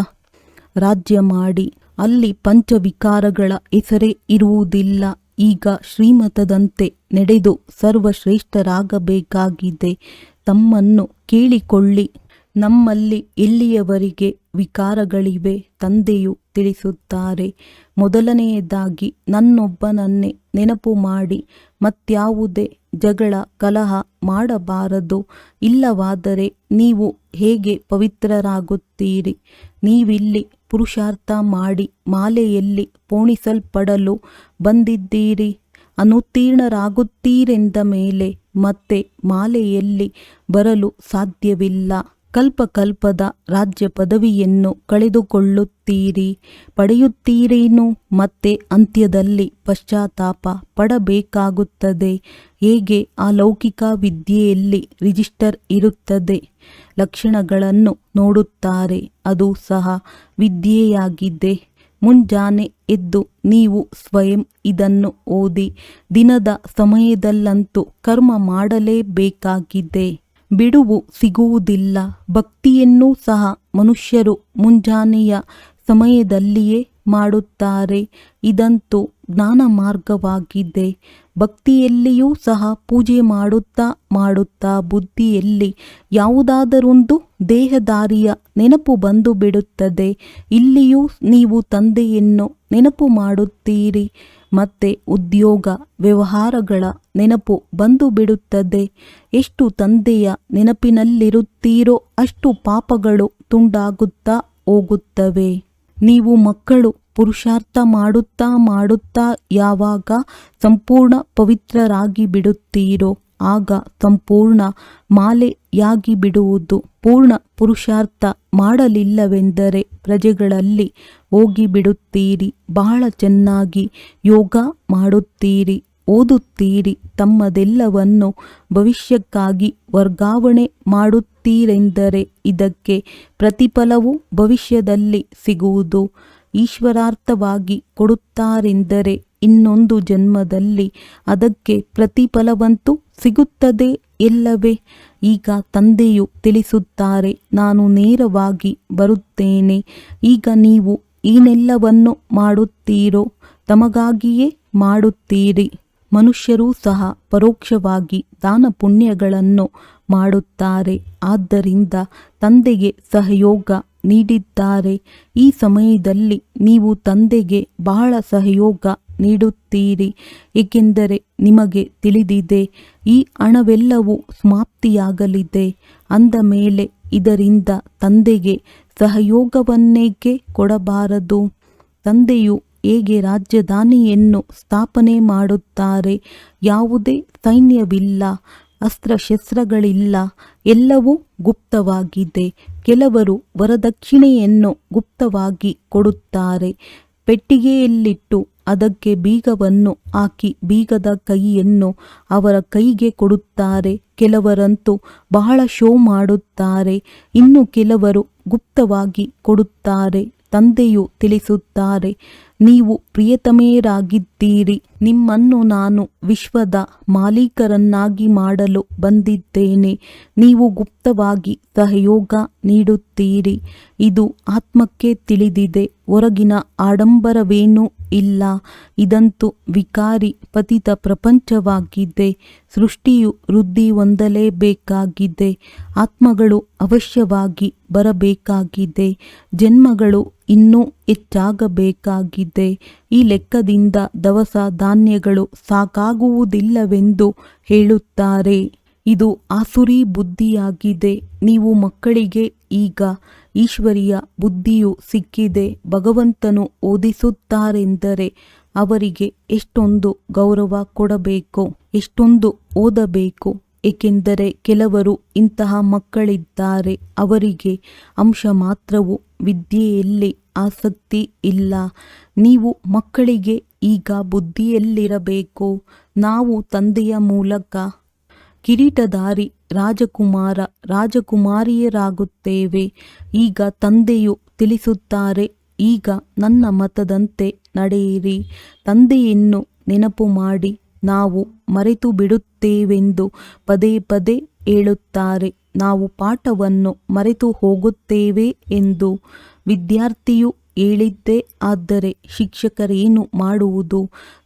ರಾಜ್ಯ ಮಾಡಿ. ಅಲ್ಲಿ ಪಂಚವಿಕಾರಗಳ ಹೆಸರೇ ಇರುವುದಿಲ್ಲ. ಈಗ ಶ್ರೀಮತದಂತೆ ನಡೆದು ಸರ್ವಶ್ರೇಷ್ಠರಾಗಬೇಕಾಗಿದೆ. ತಮ್ಮನ್ನು ಕೇಳಿಕೊಳ್ಳಿ. ನಮ್ಮಲ್ಲಿ ಎಲ್ಲಿಯವರೆಗೆ ವಿಕಾರಗಳಿವೆ ತಂದೆಯು ತಿಳಿಸುತ್ತಾರೆ. ಮೊದಲನೆಯದಾಗಿ ನನ್ನೊಬ್ಬನನ್ನೇ ನೆನಪು ಮಾಡಿ. ಮತ್ಯಾವುದೇ ಜಗಳ ಕಲಹ ಮಾಡಬಾರದು. ಇಲ್ಲವಾದರೆ ನೀವು ಹೇಗೆ ಪವಿತ್ರರಾಗುತ್ತೀರಿ? ನೀವಿಲ್ಲಿ ಪುರುಷಾರ್ಥ ಮಾಡಿ ಮಾಲೆಯಲ್ಲಿ ಪೋಣಿಸಲ್ಪಡಲು ಬಂದಿದ್ದೀರಿ. ಅನುತ್ತೀರ್ಣರಾಗುತ್ತೀರೆಂದ ಮೇಲೆ ಮತ್ತೆ ಮಾಲೆಯಲ್ಲಿ ಬರಲು ಸಾಧ್ಯವಿಲ್ಲ. ಕಲ್ಪಕಲ್ಪದ ರಾಜ್ಯ ಪದವಿಯನ್ನು ಕಳೆದುಕೊಳ್ಳುತ್ತೀರಿ. ಪಡೆಯುತ್ತೀರೇನು? ಮತ್ತೆ ಅಂತ್ಯದಲ್ಲಿ ಪಶ್ಚಾತ್ತಾಪ ಪಡಬೇಕಾಗುತ್ತದೆ. ಹೇಗೆ ಆ ಲೌಕಿಕ ವಿದ್ಯೆಯಲ್ಲಿ ರಿಜಿಸ್ಟರ್ ಇರುತ್ತದೆ, ಲಕ್ಷಣಗಳನ್ನು ನೋಡುತ್ತಾರೆ. ಅದು ಸಹ ವಿದ್ಯೆಯಾಗಿದೆ. ಮುಂಜಾನೆ ಎದ್ದು ನೀವು ಸ್ವಯಂ ಇದನ್ನು ಓದಿ. ದಿನದ ಸಮಯದಲ್ಲಂತೂ ಕರ್ಮ ಮಾಡಲೇಬೇಕಾಗಿದೆ. ಬಿಡುವು ಸಿಗುವುದಿಲ್ಲ. ಭಕ್ತಿಯನ್ನೂ ಸಹ ಮನುಷ್ಯರು ಮುಂಜಾನೆಯ ಸಮಯದಲ್ಲಿಯೇ ಮಾಡುತ್ತಾರೆ. ಇದಂತೂ ಜ್ಞಾನ ಮಾರ್ಗವಾಗಿದೆ. ಭಕ್ತಿಯಲ್ಲಿಯೂ ಸಹ ಪೂಜೆ ಮಾಡುತ್ತಾ ಬುದ್ಧಿಯಲ್ಲಿ ಯಾವುದಾದರೊಂದು ದೇಹದಾರಿಯ ನೆನಪು ಬಂದು ಬಿಡುತ್ತದೆ. ಇಲ್ಲಿಯೂ ನೀವು ತಂದೆಯನ್ನು ನೆನಪು ಮಾಡುತ್ತೀರಿ. ಮತ್ತೆ ಉದ್ಯೋಗ ವ್ಯವಹಾರಗಳ ನೆನಪು ಬಂದು ಬಿಡುತ್ತದೆ. ಎಷ್ಟು ತಂದೆಯ ನೆನಪಿನಲ್ಲಿರುತ್ತೀರೋ ಅಷ್ಟು ಪಾಪಗಳು ತುಂಡಾಗುತ್ತಾ ಹೋಗುತ್ತವೆ. ನೀವು ಮಕ್ಕಳು ಪುರುಷಾರ್ಥ ಮಾಡುತ್ತಾ ಯಾವಾಗ ಸಂಪೂರ್ಣ ಪವಿತ್ರರಾಗಿ ಬಿಡುತ್ತೀರೋ ಆಗ ಸಂಪೂರ್ಣ ಮಾಲೆಯಾಗಿ ಬಿಡುವುದು. ಪೂರ್ಣ ಪುರುಷಾರ್ಥ ಮಾಡಲಿಲ್ಲವೆಂದರೆ ಪ್ರಜೆಗಳಲ್ಲಿ ಹೋಗಿಬಿಡುತ್ತೀರಿ. ಬಹಳ ಚೆನ್ನಾಗಿ ಯೋಗ ಮಾಡುತ್ತೀರಿ, ಓದುತ್ತೀರಿ, ತಮ್ಮದೆಲ್ಲವನ್ನು ಭವಿಷ್ಯಕ್ಕಾಗಿ ವರ್ಗಾವಣೆ ಮಾಡುತ್ತೀರೆಂದರೆ ಇದಕ್ಕೆ ಪ್ರತಿಫಲವು ಭವಿಷ್ಯದಲ್ಲಿ ಸಿಗುವುದು. ಈಶ್ವರಾರ್ಥವಾಗಿ ಕೊಡುತ್ತಾರೆಂದರೆ ಇನ್ನೊಂದು ಜನ್ಮದಲ್ಲಿ ಅದಕ್ಕೆ ಪ್ರತಿಫಲವಂತೂ ಸಿಗುತ್ತದೆ ಎಲ್ಲವೇ. ಈಗ ತಂದೆಯು ತಿಳಿಸುತ್ತಾರೆ, ನಾನು ನೇರವಾಗಿ ಬರುತ್ತೇನೆ. ಈಗ ನೀವು ಏನೆಲ್ಲವನ್ನು ಮಾಡುತ್ತೀರೋ ತಮಗಾಗಿಯೇ ಮಾಡುತ್ತೀರಿ. ಮನುಷ್ಯರೂ ಸಹ ಪರೋಕ್ಷವಾಗಿ ದಾನ ಪುಣ್ಯಗಳನ್ನು ಮಾಡುತ್ತಾರೆ. ಆದ್ದರಿಂದ ತಂದೆಗೆ ಸಹಯೋಗ ನೀಡಿದ್ದಾರೆ. ಈ ಸಮಯದಲ್ಲಿ ನೀವು ತಂದೆಗೆ ಬಹಳ ಸಹಯೋಗ ನೀಡುತ್ತೀರಿ. ಏಕೆಂದರೆ ನಿಮಗೆ ತಿಳಿದಿದೆ ಈ ಹಣವೆಲ್ಲವೂ ಸಮಾಪ್ತಿಯಾಗಲಿದೆ. ಅಂದ ಮೇಲೆ ಇದರಿಂದ ತಂದೆಗೆ ಸಹಯೋಗವನ್ನೇಕೆ ಕೊಡಬಾರದು? ತಂದೆಯು ಹೇಗೆ ರಾಜಧಾನಿಯನ್ನು ಸ್ಥಾಪನೆ ಮಾಡುತ್ತಾರೆ? ಯಾವುದೇ ಸೈನ್ಯವಿಲ್ಲ, ಅಸ್ತ್ರಶಸ್ತ್ರಗಳಿಲ್ಲ, ಎಲ್ಲವೂ ಗುಪ್ತವಾಗಿದೆ. ಕೆಲವರು ವರದಕ್ಷಿಣೆಯನ್ನು ಗುಪ್ತವಾಗಿ ಕೊಡುತ್ತಾರೆ. ಪೆಟ್ಟಿಗೆಯಲ್ಲಿಟ್ಟು ಅದಕ್ಕೆ ಬೀಗವನ್ನು ಹಾಕಿ ಬೀಗದ ಕೈಯನ್ನು ಅವರ ಕೈಗೆ ಕೊಡುತ್ತಾರೆ. ಕೆಲವರಂತೂ ಬಹಳ ಶೋ ಮಾಡುತ್ತಾರೆ. ಇನ್ನು ಕೆಲವರು ಗುಪ್ತವಾಗಿ ಕೊಡುತ್ತಾರೆ. ತಂದೆಯು ತಿಳಿಸುತ್ತಾರೆ, ನೀವು ಪ್ರಿಯತಮೆಯರಾಗಿದ್ದೀರಿ. ನಿಮ್ಮನ್ನು ನಾನು ವಿಶ್ವದ ಮಾಲೀಕರನ್ನಾಗಿ ಮಾಡಲು ಬಂದಿದ್ದೇನೆ. ನೀವು ಗುಪ್ತವಾಗಿ ಸಹಯೋಗ ನೀಡುತ್ತೀರಿ. ಇದು ಆತ್ಮಕ್ಕೆ ತಿಳಿದಿದೆ. ಹೊರಗಿನ ಆಡಂಬರವೇನೂ ಇಲ್ಲ. ಇದಂತೂ ವಿಕಾರಿ ಪತಿತ ಪ್ರಪಂಚವಾಗಿದೆ. ಸೃಷ್ಟಿಯು ವೃದ್ಧಿ ಹೊಂದಲೇಬೇಕಾಗಿದೆ. ಆತ್ಮಗಳು ಅವಶ್ಯವಾಗಿ ಬರಬೇಕಾಗಿದೆ. ಜನ್ಮಗಳು ಇನ್ನೂ ಹೆಚ್ಚಾಗಬೇಕಾಗಿದೆ. ಈ ಲೆಕ್ಕದಿಂದ ದವಸ ಧಾನ್ಯಗಳು ಸಾಕಾಗುವುದಿಲ್ಲವೆಂದು ಹೇಳುತ್ತಾರೆ. ಇದು ಆಸುರಿ ಬುದ್ಧಿಯಾಗಿದೆ. ನೀವು ಮಕ್ಕಳಿಗೆ ಈಗ ಈಶ್ವರಿಯ ಬುದ್ಧಿಯು ಸಿಕ್ಕಿದೆ. ಭಗವಂತನು ಓದಿಸುತ್ತಾರೆಂದರೆ ಅವರಿಗೆ ಎಷ್ಟೊಂದು ಗೌರವ ಕೊಡಬೇಕು, ಎಷ್ಟೊಂದು ಓದಬೇಕು. ಏಕೆಂದರೆ ಕೆಲವರು ಇಂತಹ ಮಕ್ಕಳಿದ್ದಾರೆ, ಅವರಿಗೆ ಅಂಶ ಮಾತ್ರವೂ ವಿದ್ಯೆಯಲ್ಲಿ ಆಸಕ್ತಿ ಇಲ್ಲ. ನೀವು ಮಕ್ಕಳಿಗೆ ಈಗ ಬುದ್ಧಿಯಲ್ಲಿರಬೇಕು. ನಾವು ತಂದೆಯ ಮೂಲಕ ಕಿರೀಟಧಾರಿ ರಾಜಕುಮಾರ ರಾಜಕುಮಾರಿಯರಾಗುತ್ತೇವೆ. ಈಗ ತಂದೆಯು ತಿಳಿಸುತ್ತಾರೆ, ಈಗ ನನ್ನ ಮತದಂತೆ ನಡೆಯಿರಿ. ತಂದೆಯನ್ನು ನೆನಪು ಮಾಡಿ. ನಾವು ಮರೆತು ಬಿಡುತ್ತೇವೆಂದು ಪದೇ ಪದೇ ಹೇಳುತ್ತಾರೆ. ನಾವು ಪಾಠವನ್ನು ಮರೆತು ಹೋಗುತ್ತೇವೆ ಎಂದು. ವಿದ್ಯಾರ್ಥಿಯು ಹೇಳಿದ್ದೇ ಆದರೆ ಶಿಕ್ಷಕರೇನು ಮಾಡುವುದು?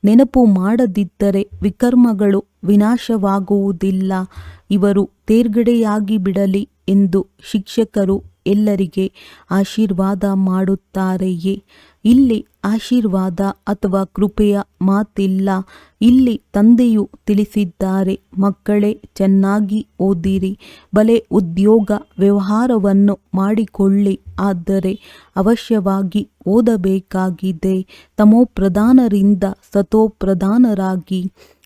ನೆನಪು ಮಾಡದಿದ್ದರೆ ವಿಕರ್ಮಗಳು ವಿನಾಶವಾಗುವುದಿಲ್ಲ. ಇವರು ತೇರ್ಗಡೆಯಾಗಿ ಬಿಡಲಿ ಎಂದು ಶಿಕ್ಷಕರು ಎಲ್ಲರಿಗೆ ಆಶೀರ್ವಾದ ಮಾಡುತ್ತಾರೆಯೇ? ಇಲ್ಲಿ ಆಶೀರ್ವಾದ ಅಥವಾ ಕೃಪೆಯ ಮಾತಿಲ್ಲ. ಇಲ್ಲಿ ತಂದೆಯು ತಿಳಿಸಿದ್ದಾರೆ, ಮಕ್ಕಳೇ ಚೆನ್ನಾಗಿ ಓದಿರಿ, ಬಲೆ ಉದ್ಯೋಗ ವ್ಯವಹಾರವನ್ನು ಮಾಡಿಕೊಳ್ಳಿ. ಆದರೆ ಅವಶ್ಯವಾಗಿ ಓದಬೇಕಾಗಿದೆ. ತಮೋಪ್ರಧಾನರಿಂದ ಸತೋಪ್ರಧಾನರಾಗಿ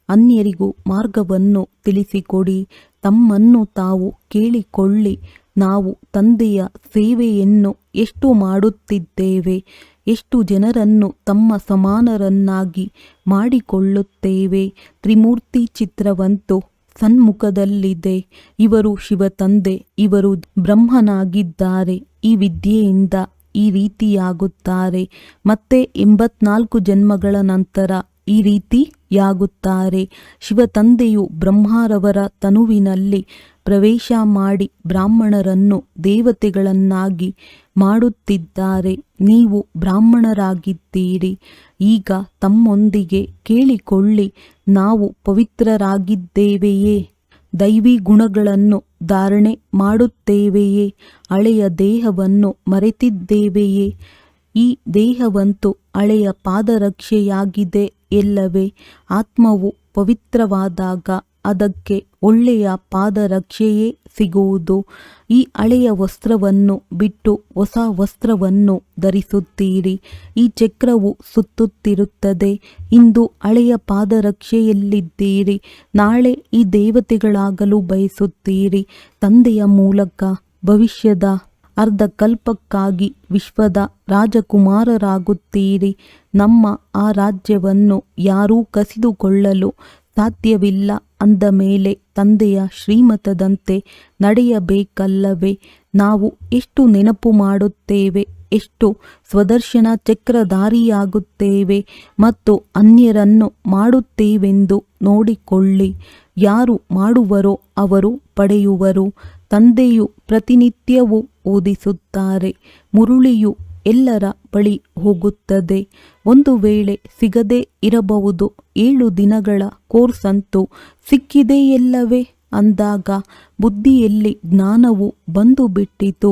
ಅನ್ಯರಿಗೂ ಮಾರ್ಗವನ್ನು ತಿಳಿಸಿಕೊಡಿ. ತಮ್ಮನ್ನು ತಾವು ಕೇಳಿಕೊಳ್ಳಿ. ನಾವು ತಂದೆಯ ಸೇವೆಯನ್ನು ಎಷ್ಟು ಮಾಡುತ್ತಿದ್ದೇವೆ? ಎಷ್ಟು ಜನರನ್ನು ತಮ್ಮ ಸಮಾನರನ್ನಾಗಿ ಮಾಡಿಕೊಳ್ಳುತ್ತೇವೆ? ತ್ರಿಮೂರ್ತಿ ಚಿತ್ರವಂತೂ ಸನ್ಮುಖದಲ್ಲಿದೆ. ಇವರು ಶಿವ ತಂದೆ, ಇವರು ಬ್ರಹ್ಮನಾಗಿದ್ದಾರೆ. ಈ ವಿದ್ಯೆಯಿಂದ ಈ ರೀತಿಯಾಗುತ್ತಾರೆ. ಮತ್ತೆ 84 ಜನ್ಮಗಳ ನಂತರ ಈ ರೀತಿಯಾಗುತ್ತಾರೆ. ಶಿವತಂದೆಯು ಬ್ರಹ್ಮರವರ ತನುವಿನಲ್ಲಿ ಪ್ರವೇಶ ಮಾಡಿ ಬ್ರಾಹ್ಮಣರನ್ನು ದೇವತೆಗಳನ್ನಾಗಿ ಮಾಡುತ್ತಿದ್ದಾರೆ. ನೀವು ಬ್ರಾಹ್ಮಣರಾಗಿದ್ದೀರಿ. ಈಗ ತಮ್ಮೊಂದಿಗೆ ಕೇಳಿಕೊಳ್ಳಿ, ನಾವು ಪವಿತ್ರರಾಗಿದ್ದೇವೆಯೇ? ದೈವಿ ಗುಣಗಳನ್ನು ಧಾರಣೆ ಮಾಡುತ್ತೇವೆಯೇ? ಹಳೆಯ ದೇಹವನ್ನು ಮರೆತಿದ್ದೇವೆಯೇ? ಈ ದೇಹವಂತೂ ಹಳೆಯ ಪಾದರಕ್ಷೆಯಾಗಿದೆ ಎಲ್ಲವೇ? ಆತ್ಮವು ಪವಿತ್ರವಾದಾಗ ಅದಕ್ಕೆ ಒಳ್ಳೆಯ ಪಾದರಕ್ಷೆಯೇ ಸಿಗುವುದು. ಈ ಹಳೆಯ ವಸ್ತ್ರವನ್ನು ಬಿಟ್ಟು ಹೊಸ ವಸ್ತ್ರವನ್ನು ಧರಿಸುತ್ತೀರಿ. ಈ ಚಕ್ರವು ಸುತ್ತುತ್ತಿರುತ್ತದೆ. ಇಂದು ಹಳೆಯ ಪಾದರಕ್ಷೆಯಲ್ಲಿದ್ದೀರಿ, ನಾಳೆ ಈ ದೇವತೆಗಳಾಗಲು ಬಯಸುತ್ತೀರಿ. ತಂದೆಯ ಮೂಲಕ ಭವಿಷ್ಯದ ಅರ್ಧಕಲ್ಪಕ್ಕಾಗಿ ವಿಶ್ವದ ರಾಜಕುಮಾರರಾಗುತ್ತೀರಿ. ನಮ್ಮ ಆ ರಾಜ್ಯವನ್ನು ಯಾರೂ ಕಸಿದುಕೊಳ್ಳಲು ಸಾಧ್ಯವಿಲ್ಲ ಅಂದ ಮೇಲೆ ತಂದೆಯ ಶ್ರೀಮತದಂತೆ ನಡೆಯಬೇಕಲ್ಲವೇ? ನಾವು ಎಷ್ಟು ನೆನಪು ಮಾಡುತ್ತೇವೆ, ಎಷ್ಟು ಸ್ವದರ್ಶನ ಚಕ್ರಧಾರಿಯಾಗುತ್ತೇವೆ ಮತ್ತು ಅನ್ಯರನ್ನು ಮಾಡುತ್ತೇವೆಂದು ನೋಡಿಕೊಳ್ಳಿ. ಯಾರು ಮಾಡುವರೋ ಅವರು ಪಡೆಯುವರು. ತಂದೆಯು ಪ್ರತಿನಿತ್ಯವೂ ಓದಿಸುತ್ತಾರೆ. ಮುರುಳಿಯು ಎಲ್ಲರ ಬಳಿ ಹೋಗುತ್ತದೆ. ಒಂದು ವೇಳೆ ಸಿಗದೇ ಇರಬಹುದು. 7 ದಿನಗಳ ಕೋರ್ಸ್ ಅಂತೂ ಸಿಕ್ಕಿದೆಯಲ್ಲವೇ ಅಂದಾಗ ಬುದ್ಧಿಯಲ್ಲಿ ಜ್ಞಾನವು ಬಂದು ಬಿಟ್ಟಿತು.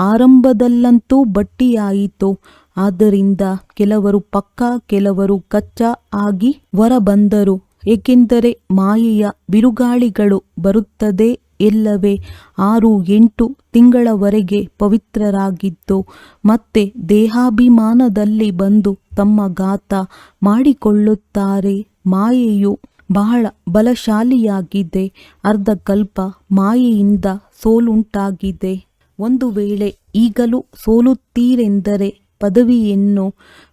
ಆರಂಭದಲ್ಲಂತೂ ಬಟ್ಟಿಯಾಯಿತು. ಆದ್ದರಿಂದ ಕೆಲವರು ಪಕ್ಕಾ, ಕೆಲವರು ಕಚ್ಚಾ ಆಗಿ ಹೊರಬಂದರು. ಏಕೆಂದರೆ ಮಾಯೆಯ ಬಿರುಗಾಳಿಗಳು ಬರುತ್ತದೆ ಎಲ್ಲವೇ? 6-8 ತಿಂಗಳವರೆಗೆ ಪವಿತ್ರರಾಗಿದ್ದು ಮತ್ತೆ ದೇಹಾಭಿಮಾನದಲ್ಲಿ ಬಂದು ತಮ್ಮ ಘಾತ ಮಾಡಿಕೊಳ್ಳುತ್ತಾರೆ. ಮಾಯೆಯು ಬಹಳ ಬಲಶಾಲಿಯಾಗಿದೆ. ಅರ್ಧಕಲ್ಪ ಮಾಯೆಯಿಂದ ಸೋಲುಂಟಾಗಿದೆ. ಒಂದು ವೇಳೆ ಈಗಲೂ ಸೋಲುತ್ತೀರೆಂದರೆ ಪದವಿಯನ್ನು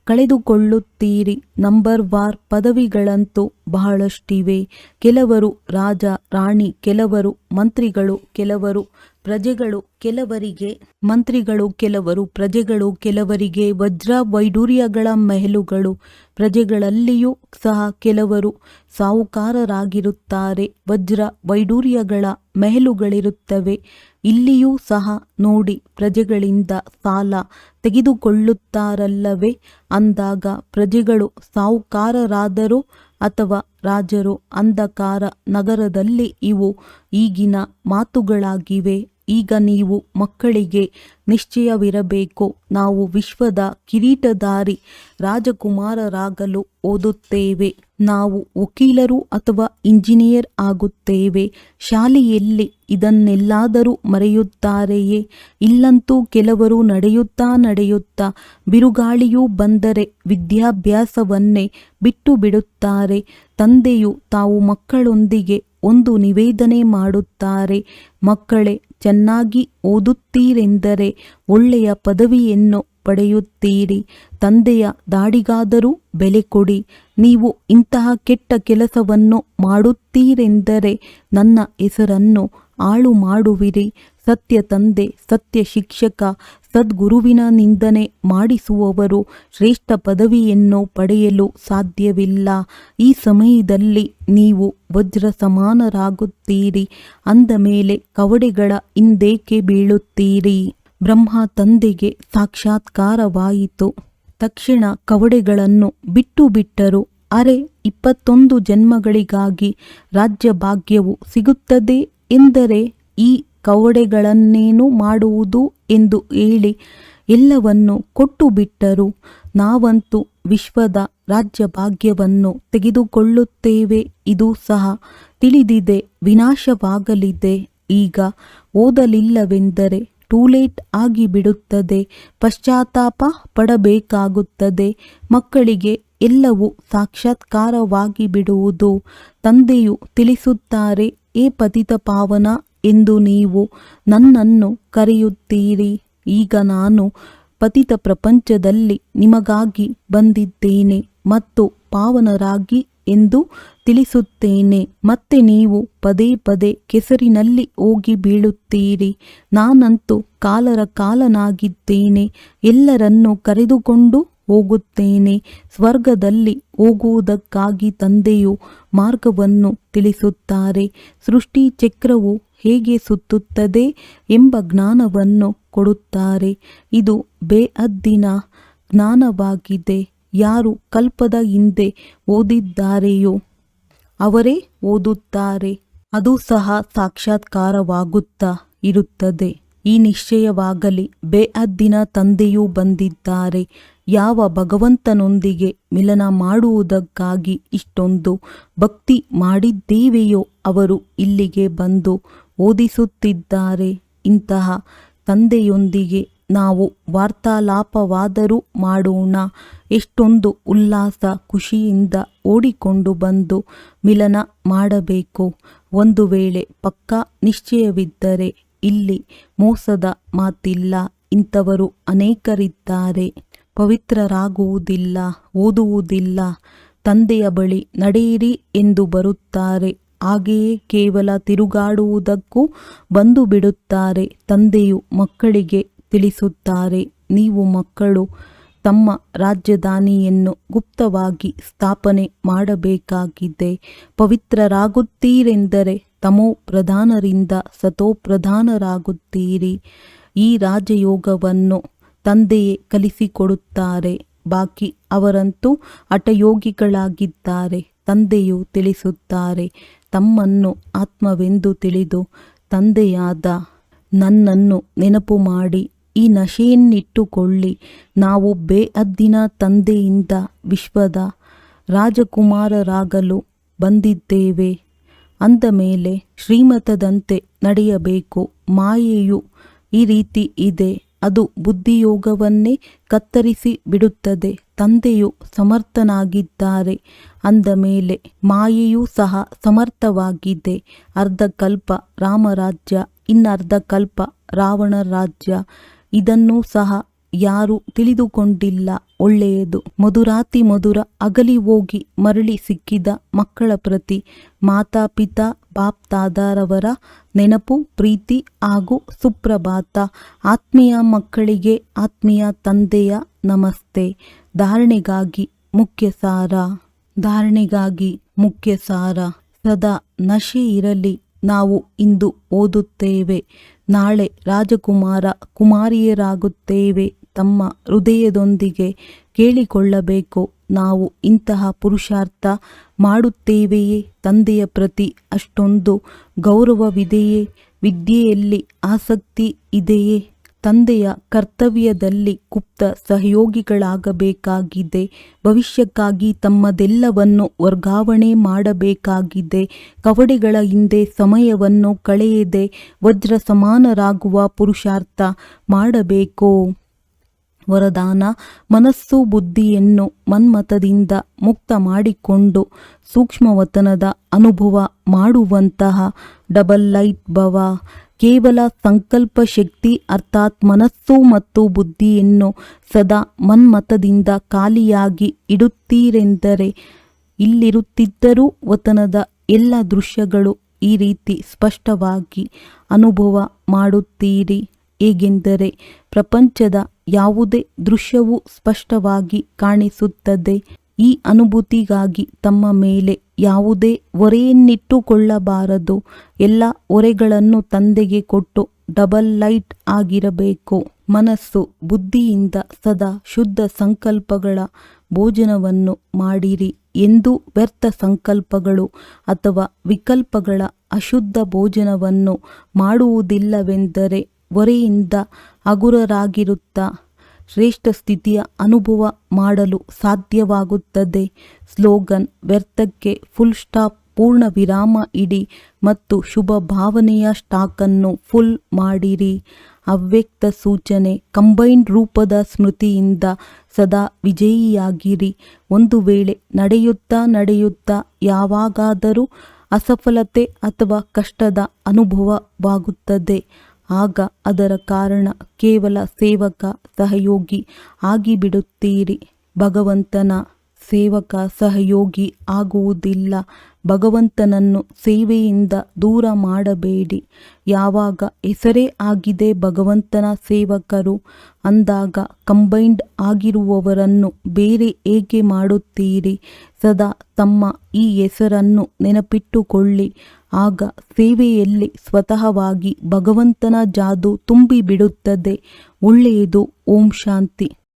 ಕಳೆದುಕೊಳ್ಳುತ್ತೀರಿ. ನಂಬರ್ವಾರ್ ಪದವಿಗಳಂತೂ ಬಹಳಷ್ಟಿವೆ. ಕೆಲವರು ರಾಜ ರಾಣಿ, ಕೆಲವರು ಮಂತ್ರಿಗಳು, ಕೆಲವರು ಪ್ರಜೆಗಳು, ಕೆಲವರಿಗೆ ಮಂತ್ರಿಗಳು, ಕೆಲವರು ಪ್ರಜೆಗಳು, ಕೆಲವರಿಗೆ ವಜ್ರ ವೈಡೂರ್ಯಗಳ ಮೆಹಲುಗಳು. ಪ್ರಜೆಗಳಲ್ಲಿಯೂ ಸಹ ಕೆಲವರು ಸಾಹುಕಾರರಾಗಿರುತ್ತಾರೆ. ವಜ್ರ ವೈಡೂರ್ಯಗಳ ಮೆಹಲುಗಳಿರುತ್ತವೆ. ಇಲ್ಲಿಯೂ ಸಹ ನೋಡಿ, ಪ್ರಜೆಗಳಿಂದ ಸಾಲ ತೆಗೆದುಕೊಳ್ಳುತ್ತಾರಲ್ಲವೇ? ಅಂದಾಗ ಪ್ರಜೆಗಳು ಸಾಹುಕಾರರಾದರು ಅಥವಾ ರಾಜರು? ಅಂಧಕಾರ ನಗರದಲ್ಲಿ ಇವು ಈಗಿನ ಮಾತುಗಳಾಗಿವೆ. ಈಗ ನೀವು ಮಕ್ಕಳಿಗೆ ನಿಶ್ಚಯವಿರಬೇಕು, ನಾವು ವಿಶ್ವದ ಕಿರೀಟಧಾರಿ ರಾಜಕುಮಾರರಾಗಲು ಓದುತ್ತೇವೆ. ನಾವು ವಕೀಲರು ಅಥವಾ ಇಂಜಿನಿಯರ್ ಆಗುತ್ತೇವೆ. ಶಾಲೆಯಲ್ಲಿ ಇದನ್ನೆಲ್ಲಾದರೂ ಮರೆಯುತ್ತಾರೆಯೇ? ಇಲ್ಲಂತೂ ಕೆಲವರು ನಡೆಯುತ್ತಾ ಬಿರುಗಾಳಿಯೂ ಬಂದರೆ ವಿದ್ಯಾಭ್ಯಾಸವನ್ನೇ ಬಿಟ್ಟು ಬಿಡುತ್ತಾರೆ. ತಂದೆಯು ತಾವು ಮಕ್ಕಳೊಂದಿಗೆ ಒಂದು ನಿವೇದನೆ ಮಾಡುತ್ತಾರೆ. ಮಕ್ಕಳೇ, ಚೆನ್ನಾಗಿ ಓದುತ್ತೀರೆಂದರೆ ಒಳ್ಳೆಯ ಪದವಿಯನ್ನು ಪಡೆಯುತ್ತೀರಿ. ತಂದೆಯ ದಾಡಿಗಾದರೂ ಬೆಲೆ ಕೊಡಿ. ನೀವು ಇಂತಹ ಕೆಟ್ಟ ಕೆಲಸವನ್ನು ಮಾಡುತ್ತೀರೆಂದರೆ ನನ್ನ ಹೆಸರನ್ನು ಹಾಳು ಮಾಡುವಿರಿ. ಸತ್ಯ ತಂದೆ, ಸತ್ಯ ಶಿಕ್ಷಕ, ಸದ್ಗುರುವಿನ ನಿಂದನೆ ಮಾಡಿಸುವವರು ಶ್ರೇಷ್ಠ ಪದವಿಯನ್ನು ಪಡೆಯಲು ಸಾಧ್ಯವಿಲ್ಲ. ಈ ಸಮಯದಲ್ಲಿ ನೀವು ವಜ್ರ ಸಮಾನರಾಗುತ್ತೀರಿ. ಅಂದ ಮೇಲೆ ಕವಡೆಗಳ ಹಿಂದೇಕೆ ಬೀಳುತ್ತೀರಿ? ಬ್ರಹ್ಮ ತಂದೆಗೆ ಸಾಕ್ಷಾತ್ಕಾರವಾಯಿತು. ತಕ್ಷಣ ಕವಡೆಗಳನ್ನು ಬಿಟ್ಟು ಬಿಟ್ಟರು. ಅರೆ, 21 ಜನ್ಮಗಳಿಗಾಗಿ ರಾಜ್ಯ ಭಾಗ್ಯವು ಸಿಗುತ್ತದೆ ಎಂದರೆ ಈ ಕವಡೆಗಳನ್ನೇನು ಮಾಡುವುದು ಎಂದು ಹೇಳಿ ಎಲ್ಲವನ್ನು ಕೊಟ್ಟು ಬಿಟ್ಟರು. ನಾವಂತೂ ವಿಶ್ವದ ರಾಜ್ಯ ಭಾಗ್ಯವನ್ನು ತೆಗೆದುಕೊಳ್ಳುತ್ತೇವೆ. ಇದು ಸಹ ತಿಳಿದಿದೆ, ವಿನಾಶವಾಗಲಿದೆ. ಈಗ ಓದಲಿಲ್ಲವೆಂದರೆ ಟೂಲೇಟ್ ಆಗಿಬಿಡುತ್ತದೆ. ಪಶ್ಚಾತ್ತಾಪ ಪಡಬೇಕಾಗುತ್ತದೆ. ಮಕ್ಕಳಿಗೆ ಎಲ್ಲವೂ ಸಾಕ್ಷಾತ್ಕಾರವಾಗಿ ಬಿಡುವುದು. ತಂದೆಯು ತಿಳಿಸುತ್ತಾರೆ, ಏ ಪತಿತ ಪಾವನ ಎಂದು ನೀವು ನನ್ನನ್ನು ಕರೆಯುತ್ತೀರಿ. ಈಗ ನಾನು ಪತಿತ ಪ್ರಪಂಚದಲ್ಲಿ ನಿಮಗಾಗಿ ಬಂದಿದ್ದೇನೆ ಮತ್ತು ಪಾವನರಾಗಿ ಎಂದು ತಿಳಿಸುತ್ತೇನೆ. ಮತ್ತೆ ನೀವು ಪದೇ ಪದೇ ಕೆಸರಿನಲ್ಲಿ ಹೋಗಿ ಬೀಳುತ್ತೀರಿ. ನಾನಂತೂ ಕಾಲರ ಕಾಲನಾಗಿದ್ದೇನೆ. ಎಲ್ಲರನ್ನೂ ಕರೆದುಕೊಂಡು ಹೋಗುತ್ತೇನೆ. ಸ್ವರ್ಗದಲ್ಲಿ ಹೋಗುವುದಕ್ಕಾಗಿ ತಂದೆಯು ಮಾರ್ಗವನ್ನು ತಿಳಿಸುತ್ತಾರೆ. ಸೃಷ್ಟಿ ಚಕ್ರವು ಹೇಗೆ ಸುತ್ತುತ್ತದೆ ಎಂಬ ಜ್ಞಾನವನ್ನು ಕೊಡುತ್ತಾರೆ. ಇದು ಬೇಅದ್ದಿನ ಜ್ಞಾನವಾಗಿದೆ. ಯಾರು ಕಲ್ಪದ ಹಿಂದೆ ಓದಿದ್ದಾರೆಯೋ ಅವರೇ ಓದುತ್ತಾರೆ. ಅದು ಸಹ ಸಾಕ್ಷಾತ್ಕಾರವಾಗುತ್ತಾ ಇರುತ್ತದೆ. ಈ ನಿಶ್ಚಯವಾಗಲಿ, ಬೇಅದ್ದಿನ ತಂದೆಯೂ ಬಂದಿದ್ದಾರೆ. ಯಾವ ಭಗವಂತನೊಂದಿಗೆ ಮಿಲನ ಮಾಡುವುದಕ್ಕಾಗಿ ಇಷ್ಟೊಂದು ಭಕ್ತಿ ಮಾಡಿದ್ದೇವೆಯೋ ಅವರು ಇಲ್ಲಿಗೆ ಬಂದು ಓದಿಸುತ್ತಿದ್ದಾರೆ. ಇಂತಹ ತಂದೆಯೊಂದಿಗೆ ನಾವು ವಾರ್ತಾಲಾಪವಾದರೂ ಮಾಡೋಣ. ಎಷ್ಟೊಂದು ಉಲ್ಲಾಸ ಖುಷಿಯಿಂದ ಓಡಿಕೊಂಡು ಬಂದು ಮಿಲನ ಮಾಡಬೇಕು. ಒಂದು ವೇಳೆ ಪಕ್ಕಾ ನಿಶ್ಚಯವಿದ್ದರೆ ಇಲ್ಲಿ ಮೋಸದ ಮಾತಿಲ್ಲ. ಇಂಥವರು ಅನೇಕರಿದ್ದಾರೆ. ಪವಿತ್ರರಾಗುವುದಿಲ್ಲ, ಓದುವುದಿಲ್ಲ, ತಂದೆಯ ಬಳಿ ನಡೆಯಿರಿ ಎಂದು ಬರುತ್ತಾರೆ. ಹಾಗೆಯೇ ಕೇವಲ ತಿರುಗಾಡುವುದಕ್ಕೂ ಬಂದು ಬಿಡುತ್ತಾರೆ. ತಂದೆಯು ಮಕ್ಕಳಿಗೆ ತಿಳಿಸುತ್ತಾರೆ, ನೀವು ಮಕ್ಕಳು ತಮ್ಮ ರಾಜಧಾನಿಯನ್ನು ಗುಪ್ತವಾಗಿ ಸ್ಥಾಪನೆ ಮಾಡಬೇಕಾಗಿದೆ. ಪವಿತ್ರರಾಗುತ್ತೀರೆಂದರೆ ತಮೋ ಪ್ರಧಾನರಿಂದ ಸತೋ ಪ್ರಧಾನರಾಗುತ್ತೀರಿ. ಈ ರಾಜಯೋಗವನ್ನು ತಂದೆಯೇ ಕಲಿಸಿಕೊಡುತ್ತಾರೆ. ಬಾಕಿ ಅವರಂತೂ ಹಠಯೋಗಿಗಳಾಗಿದ್ದಾರೆ. ತಂದೆಯು ತಿಳಿಸುತ್ತಾರೆ, ತಮ್ಮನ್ನು ಆತ್ಮವೆಂದು ತಿಳಿದು ತಂದೆಯಾದ ನನ್ನನ್ನು ನೆನಪು ಮಾಡಿ ಈ ನಶೆಯನ್ನಿಟ್ಟುಕೊಳ್ಳಿ. ನಾವು ಬೇಅದ್ದಿನ ತಂದೆಯಿಂದ ವಿಶ್ವದ ರಾಜಕುಮಾರರಾಗಲು ಬಂದಿದ್ದೇವೆ. ಅಂದ ಮೇಲೆ ಶ್ರೀಮತದಂತೆ ನಡೆಯಬೇಕು. ಮಾಯೆಯು ಈ ರೀತಿ ಇದೆ, ಅದು ಬುದ್ಧಿಯೋಗವನ್ನೇ ಕತ್ತರಿಸಿ ಬಿಡುತ್ತದೆ. ತಂದೆಯು ಸಮರ್ಥನಾಗಿದ್ದಾರೆ ಅಂದ ಮೇಲೆ ಮಾಯೆಯೂ ಸಹ ಸಮರ್ಥವಾಗಿದೆ. ಅರ್ಧಕಲ್ಪ ರಾಮರಾಜ್ಯ, ಇನ್ನರ್ಧಕಲ್ಪ ರಾವಣ ರಾಜ್ಯ. ಇದನ್ನೂ ಸಹ ಯಾರೂ ತಿಳಿದುಕೊಂಡಿಲ್ಲ. ಒಳ್ಳೆಯದು. ಮಧುರಾತಿ ಮಧುರ ಅಗಲಿ ಹೋಗಿ ಮರಳಿ ಸಿಕ್ಕಿದ ಮಕ್ಕಳ ಪ್ರತಿ ಮಾತಾಪಿತಾ ಬಾಪ್ ದಾದಾರವರ ನೆನಪು, ಪ್ರೀತಿ ಹಾಗೂ ಸುಪ್ರಭಾತ. ಆತ್ಮೀಯ ಮಕ್ಕಳಿಗೆ ಆತ್ಮೀಯ ತಂದೆಯ ನಮಸ್ತೆ. ಧಾರಣೆಗಾಗಿ ಮುಖ್ಯ ಸಾರ. ಸದಾ ನಶೆ ಇರಲಿ. ನಾವು ಇಂದು ಓದುತ್ತೇವೆ, ನಾಳೆ ರಾಜಕುಮಾರ ಕುಮಾರಿಯರಾಗುತ್ತೇವೆ. ತಮ್ಮ ಹೃದಯದೊಂದಿಗೆ ಕೇಳಿಕೊಳ್ಳಬೇಕು, ನಾವು ಇಂತಹ ಪುರುಷಾರ್ಥ ಮಾಡುತ್ತೇವೆಯೇ? ತಂದೆಯ ಪ್ರತಿ ಅಷ್ಟೊಂದು ಗೌರವವಿದೆಯೇ? ವಿದ್ಯೆಯಲ್ಲಿ ಆಸಕ್ತಿ ಇದೆಯೇ? ತಂದೆಯ ಕರ್ತವ್ಯದಲ್ಲಿ ಗುಪ್ತ ಸಹಯೋಗಿಗಳಾಗಬೇಕಾಗಿದೆ. ಭವಿಷ್ಯಕ್ಕಾಗಿ ತಮ್ಮದೆಲ್ಲವನ್ನು ವರ್ಗಾವಣೆ ಮಾಡಬೇಕಾಗಿದೆ. ಕವಡೆಗಳ ಹಿಂದೆ ಸಮಯವನ್ನು ಕಳೆಯದೆ ವಜ್ರ ಸಮಾನರಾಗುವ ಪುರುಷಾರ್ಥ ಮಾಡಬೇಕು. ವರದಾನ: ಮನಸ್ಸು ಬುದ್ಧಿಯನ್ನು ಮನ್ಮಥದಿಂದ ಮುಕ್ತ ಮಾಡಿಕೊಂಡು ಸೂಕ್ಷ್ಮವತನದ ಅನುಭವ ಮಾಡುವಂತಹ ಡಬಲ್ ಲೈಟ್ ಭವ. ಕೇವಲ ಸಂಕಲ್ಪ ಶಕ್ತಿ ಅರ್ಥಾತ್ ಮನಸ್ಸು ಮತ್ತು ಬುದ್ಧಿಯನ್ನು ಸದಾ ಮನ್ಮಥದಿಂದ ಖಾಲಿಯಾಗಿ ಇಡುತ್ತೀರೆಂದರೆ ಇಲ್ಲಿರುತ್ತಿದ್ದರೂ ವತನದ ಎಲ್ಲ ದೃಶ್ಯಗಳು ಈ ರೀತಿ ಸ್ಪಷ್ಟವಾಗಿ ಅನುಭವ ಮಾಡುತ್ತೀರಿ. ಹೇಗೆಂದರೆ ಪ್ರಪಂಚದ ಯಾವುದೇ ದೃಶ್ಯವೂ ಸ್ಪಷ್ಟವಾಗಿ ಕಾಣಿಸುತ್ತದೆ. ಈ ಅನುಭೂತಿಗಾಗಿ ತಮ್ಮ ಮೇಲೆ ಯಾವುದೇ ಹೊರೆಯನ್ನಿಟ್ಟುಕೊಳ್ಳಬಾರದು. ಎಲ್ಲ ಹೊರೆಗಳನ್ನು ತಂದೆಗೆ ಕೊಟ್ಟು ಡಬಲ್ ಲೈಟ್ ಆಗಿರಬೇಕು. ಮನಸ್ಸು ಬುದ್ಧಿಯಿಂದ ಸದಾ ಶುದ್ಧ ಸಂಕಲ್ಪಗಳ ಭೋಜನವನ್ನು ಮಾಡಿರಿ. ಎಂದೂ ವ್ಯರ್ಥ ಸಂಕಲ್ಪಗಳು ಅಥವಾ ವಿಕಲ್ಪಗಳ ಅಶುದ್ಧ ಭೋಜನವನ್ನು ಮಾಡುವುದಿಲ್ಲವೆಂದರೆ ಹೊರೆಯಿಂದ ಹಗುರರಾಗಿರುತ್ತಾ ಶ್ರೇಷ್ಠ ಸ್ಥಿತಿಯ ಅನುಭವ ಮಾಡಲು ಸಾಧ್ಯವಾಗುತ್ತದೆ. ಸ್ಲೋಗನ್: ವ್ಯರ್ಥಕ್ಕೆ ಫುಲ್ ಸ್ಟಾಪ್, ಪೂರ್ಣ ವಿರಾಮ ಇಡಿ ಮತ್ತು ಶುಭ ಭಾವನೆಯ ಸ್ಟಾಕನ್ನು ಫುಲ್ ಮಾಡಿರಿ. ಅವ್ಯಕ್ತ ಸೂಚನೆ: ಕಂಬೈನ್ಡ್ ರೂಪದ ಸ್ಮೃತಿಯಿಂದ ಸದಾ ವಿಜಯಿಯಾಗಿರಿ. ಒಂದು ವೇಳೆ ನಡೆಯುತ್ತಾ ಯಾವಾಗಾದರೂ ಅಸಫಲತೆ ಅಥವಾ ಕಷ್ಟದ ಅನುಭವವಾಗುತ್ತದೆ. ಆಗ ಅದರ ಕಾರಣ ಕೇವಲ ಸೇವಕ, ಸಹಯೋಗಿ ಆಗಿಬಿಡುತ್ತೀರಿ. ಭಗವಂತನ ಸೇವಕ ಸಹಯೋಗಿ ಆಗುವುದಿಲ್ಲ. ಭಗವಂತನನ್ನು ಸೇವೆಯಿಂದ ದೂರ ಮಾಡಬೇಡಿ. ಯಾವಾಗ ಹೆಸರೇ ಆಗಿದೆ ಭಗವಂತನ ಸೇವಕರು ಅಂದಾಗ ಕಂಬೈನ್ಡ್ ಆಗಿರುವವರನ್ನು ಬೇರೆ ಹೇಗೆ ಮಾಡುತ್ತೀರಿ? ಸದಾ ತಮ್ಮ ಈ ಹೆಸರನ್ನು ನೆನಪಿಟ್ಟುಕೊಳ್ಳಿ. ಆಗ ಸೇವೆಯಲ್ಲಿ ಸ್ವತಃವಾಗಿ ಭಗವಂತನ ಜಾದು ತುಂಬಿಬಿಡುತ್ತದೆ. ಒಳ್ಳೆಯದು. ಓಂ ಶಾಂತಿ.